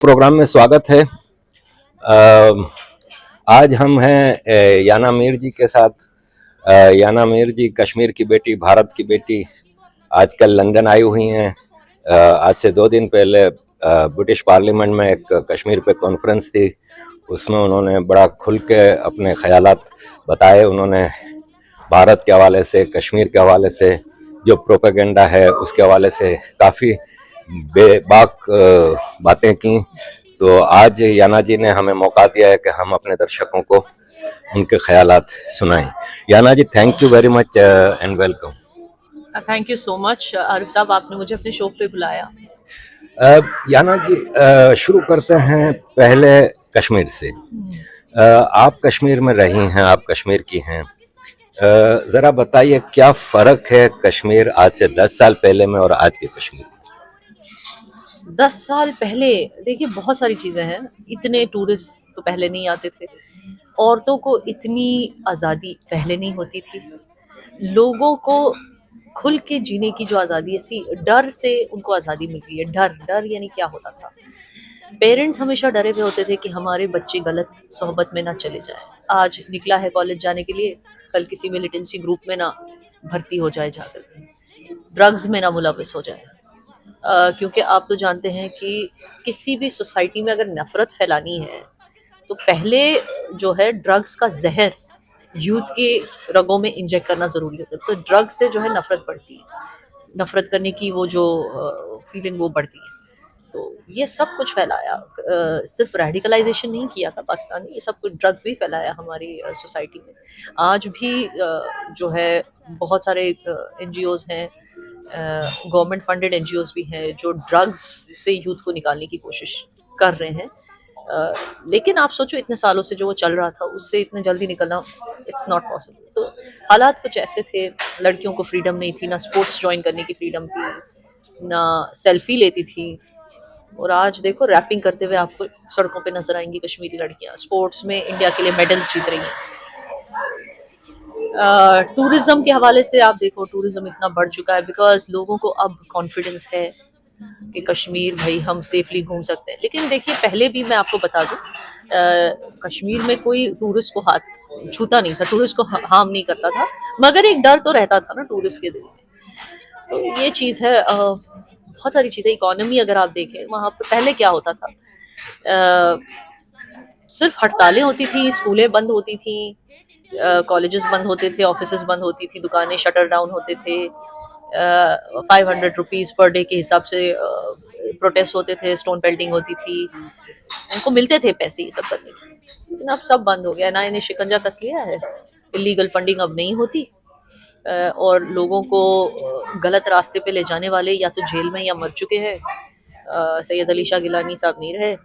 Programme में स्वागत है। आज हम हैं याना मीर जी के साथ। याना मीर जी कश्मीर की बेटी, भारत की बेटी, आजकल लंदन आई हुई हैं। आज से 2 दिन पहले ब्रिटिश पार्लियामेंट में एक कश्मीर पे कॉन्फ्रेंस थी, उसमें उन्होंने बड़ा खुल के अपने ख्यालात बताए। उन्होंने भारत के हवाले से, कश्मीर के हवाले से, जो प्रोपेगेंडा है उसके हवाले से काफ़ी बेबाक बातें की। तो आज याना जी ने हमें मौका दिया है कि हम अपने दर्शकों को उनके ख्यालात सुनाएं। Yana ji, thank you very much and welcome. Thank you so much Arif sahab, आपने मुझे अपने शो पे बुलाया। याना जी, शुरू करते हैं पहले कश्मीर से। आप कश्मीर में रही हैं, आप कश्मीर की हैं। ज़रा बताइए क्या फ़र्क है कश्मीर आज से 10 साल पहले में और आज के कश्मीर में? 10 साल पहले देखिए बहुत सारी चीज़ें हैं। इतने टूरिस्ट तो पहले नहीं आते थे, औरतों को इतनी आज़ादी पहले नहीं होती थी, लोगों को खुल के जीने की जो आज़ादी है, सी डर से उनको आज़ादी मिल रही है। डर डर यानी क्या होता था? पेरेंट्स हमेशा डरे हुए होते थे कि हमारे बच्चे गलत सोहबत में ना चले जाए। आज निकला है कॉलेज जाने के लिए, कल किसी मिलिटेंसी ग्रुप में ना भर्ती हो जाए, जाकर ड्रग्स में ना मुलविस हो जाए। क्योंकि आप तो जानते हैं कि किसी भी सोसाइटी में अगर नफरत फैलानी है तो पहले जो है ड्रग्स का जहर यूथ के रगों में इंजेक्ट करना जरूरी होता है। तो ड्रग्स से जो है नफरत बढ़ती है, नफरत करने की वो जो फीलिंग वो बढ़ती है। तो ये सब कुछ फैलाया, सिर्फ रेडिकलाइजेशन नहीं किया था पाकिस्तान ने, ये सब कुछ ड्रग्स भी फैलाया हमारी सोसाइटी में। आज भी जो है बहुत सारे एनजीओज हैं, गवर्नमेंट फंडेड एनजीओज भी हैं जो ड्रग्स से यूथ को निकालने की कोशिश कर रहे हैं। लेकिन आप सोचो इतने सालों से जो वो चल रहा था उससे इतने जल्दी निकलना इट्स नॉट पॉसिबल। तो हालात कुछ ऐसे थे, लड़कियों को फ्रीडम नहीं थी, ना स्पोर्ट्स ज्वाइन करने की फ्रीडम थी, ना सेल्फी लेती थी। और आज देखो रैपिंग करते हुए आपको सड़कों पे नजर आएंगी कश्मीरी लड़कियां, स्पोर्ट्स में इंडिया के लिए मेडल्स जीत रही हैं। टूरिज्म के हवाले से आप देखो, टूरिज्म इतना बढ़ चुका है बिकॉज लोगों को अब कॉन्फिडेंस है कि कश्मीर भाई हम सेफली घूम सकते हैं। लेकिन देखिए पहले भी मैं आपको बता दूं, कश्मीर में कोई टूरिस्ट को हाथ छूता नहीं था, टूरिस्ट को हार्म नहीं करता था, मगर एक डर तो रहता था ना टूरिस्ट के दिल में। तो ये चीज़ है। बहुत सारी चीज़ें, इकोनॉमी अगर आप देखें वहाँ पर पहले क्या होता था, सिर्फ हड़तालें होती थी, स्कूलें बंद होती थी, कॉलेजेस बंद होते थे, ऑफिसेज बंद होती थी, दुकानें शटर डाउन होते थे। 500 रुपीज़ पर डे के हिसाब से प्रोटेस्ट होते थे, स्टोन पेल्टिंग होती थी, उनको मिलते थे पैसे ये सब करने के। लेकिन अब सब बंद हो गया ना, इन्हें शिकंजा कस लिया है। इलीगल फंडिंग अब नहीं होती, और लोगों को गलत रास्ते पे ले जाने वाले या तो जेल में या मर चुके हैं। सैयद अली शाह गिलानी साहब नहीं रहे,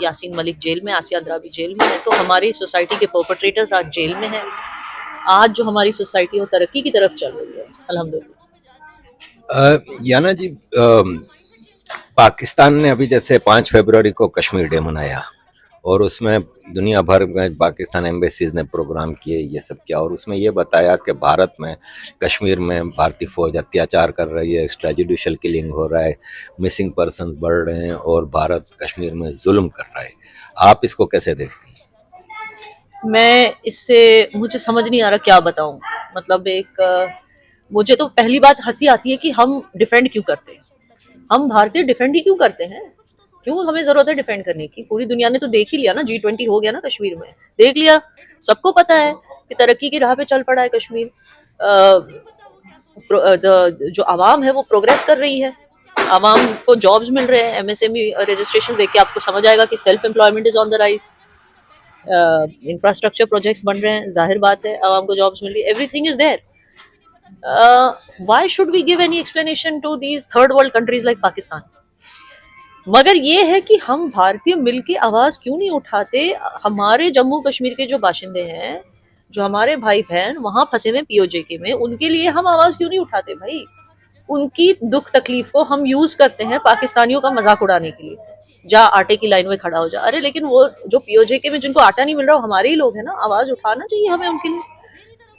यासीन मलिक जेल में, आसिया अंद्राबी जेल में है। तो हमारी सोसाइटी के परपेट्रेटर्स आज जेल में हैं। आज जो हमारी सोसाइटी वो तरक्की की तरफ चल रही है अल्हम्दुलिल्लाह। याना जी, पाकिस्तान ने अभी जैसे 5 फरवरी को कश्मीर डे मनाया और उसमें दुनिया भर में पाकिस्तान एम्बेसीज ने प्रोग्राम किए, ये सब किया, और उसमें ये बताया कि भारत में, कश्मीर में भारतीय फौज अत्याचार कर रही है, एक्स्ट्रा जुडिशल किलिंग हो रहा है, मिसिंग पर्सन्स बढ़ रहे हैं और भारत कश्मीर में जुल्म कर रहा है। आप इसको कैसे देखते हैं? मैं इससे मुझे समझ नहीं आ रहा क्या बताऊं। मतलब मुझे तो पहली बात हंसी आती है कि हम डिफेंड क्यों करते हैं। हम भारतीय डिफेंड ही क्यों करते हैं? क्यों हमें जरूरत है डिफेंड करने की? पूरी दुनिया ने तो देख ही लिया ना, G20 हो गया ना कश्मीर में, देख लिया। सबको पता है कि तरक्की की राह पे चल पड़ा है कश्मीर। जो आवाम है वो प्रोग्रेस कर रही है, आवाम को जॉब्स मिल रहे हैं। MSME रजिस्ट्रेशन देख के आपको समझ आएगा कि self employment is on the rise. Infrastructure projects बन रहे हैं, जाहिर बात है आवाम को जॉब्स मिल रही है, everything is there. Why should we give any explanation to these third world countries like Pakistan? मगर ये है कि हम भारतीय मिलके आवाज क्यों नहीं उठाते? हमारे जम्मू कश्मीर के जो बाशिंदे हैं, जो हमारे भाई बहन वहां फंसे हुए POJK में, उनके लिए हम आवाज क्यों नहीं उठाते भाई? उनकी दुख तकलीफ को हम यूज करते हैं पाकिस्तानियों का मजाक उड़ाने के लिए। जा आटे की लाइन में खड़ा हो जा। अरे लेकिन वो जो POJK में जिनको आटा नहीं मिल रहा वो हमारे ही लोग हैं ना, आवाज उठाना चाहिए हमें उनके लिए।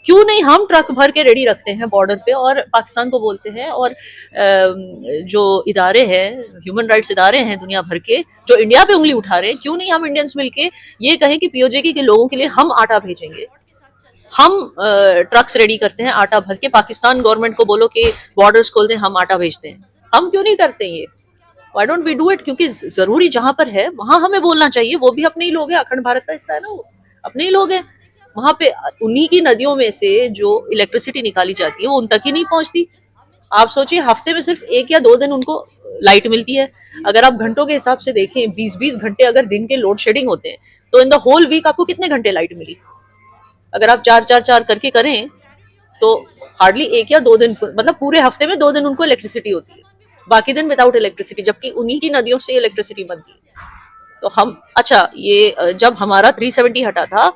क्यों नहीं हम ट्रक भर के रेडी रखते हैं बॉर्डर पे और पाकिस्तान को बोलते हैं, और जो इदारे हैं, ह्यूमन राइट्स इदारे हैं दुनिया भर के, जो इंडिया पे उंगली उठा रहे हैं, क्यों नहीं हम इंडियंस मिलके ये कहें कि पीओजे के लोगों के लिए हम आटा भेजेंगे, हम ट्रक्स रेडी करते हैं आटा भर के, पाकिस्तान गवर्नमेंट को बोलो कि बॉर्डर्स खोल दें, हम आटा भेजते हैं। हम क्यों नहीं करते ये? Why don't we do it? क्योंकि जरूरी जहां पर है वहां हमें बोलना चाहिए, वो भी अपने ही लोग हैं, अखंड भारत का हिस्सा है ना, वो अपने ही लोग हैं। वहां पे उन्हीं की नदियों में से जो इलेक्ट्रिसिटी निकाली जाती है वो उन तक ही नहीं पहुंचती। आप सोचिए, हफ्ते में सिर्फ 1 या 2 दिन उनको लाइट मिलती है। अगर आप घंटों के हिसाब से देखें, 20-20 घंटे अगर दिन के लोड शेडिंग होते हैं, तो इन द होल वीक आपको कितने घंटे लाइट मिली? अगर आप 4-4-4 करके करें तो हार्डली 1 या 2 दिन, मतलब पूरे हफ्ते में 2 दिन उनको इलेक्ट्रिसिटी होती है, बाकी दिन विदाउट इलेक्ट्रिसिटी, जबकि उन्हीं की नदियों से इलेक्ट्रिसिटी बनती है। तो हम, अच्छा, ये जब हमारा 370 हटा था,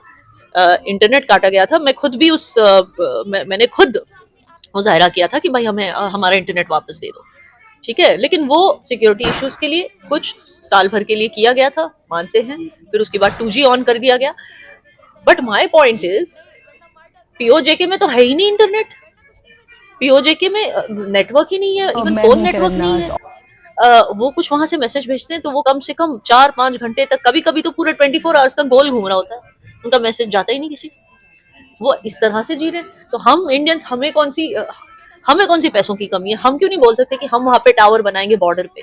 इंटरनेट काटा गया था, मैं खुद भी मैंने खुद मुजाहरा किया था कि भाई हमें हमारा इंटरनेट वापस दे दो, ठीक है। लेकिन वो सिक्योरिटी इश्यूज के लिए कुछ साल भर के लिए किया गया था, मानते हैं, फिर उसके बाद 2G ऑन कर दिया गया। But my point is, PoJK में तो है ही नहीं इंटरनेट, पीओजेके में नेटवर्क ही नहीं है, इवन फोन नेटवर्क नहीं है। वो कुछ वहां से मैसेज भेजते हैं तो वो कम से कम 4-5 घंटे तक, कभी कभी तो पूरे 24 आवर्स तक गोल घूम रहा होता है, उनका मैसेज जाता ही नहीं किसी, वो इस तरह से जी रहे। तो हम इंडियंस, हमें कौन सी पैसों की कमी है? हम क्यों नहीं बोल सकते कि हम वहां पे टावर बनाएंगे बॉर्डर पे,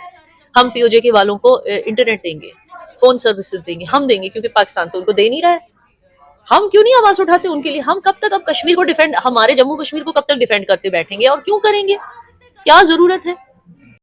हम पीओजेके वालों को इंटरनेट देंगे, फोन सर्विसेज देंगे, हम देंगे, क्योंकि पाकिस्तान तो उनको दे नहीं रहा है। हम क्यों नहीं आवाज उठाते उनके लिए? हम कब तक अब कश्मीर को डिफेंड, हमारे जम्मू कश्मीर को कब तक डिफेंड करते बैठेंगे, और क्यों करेंगे? क्या जरूरत है?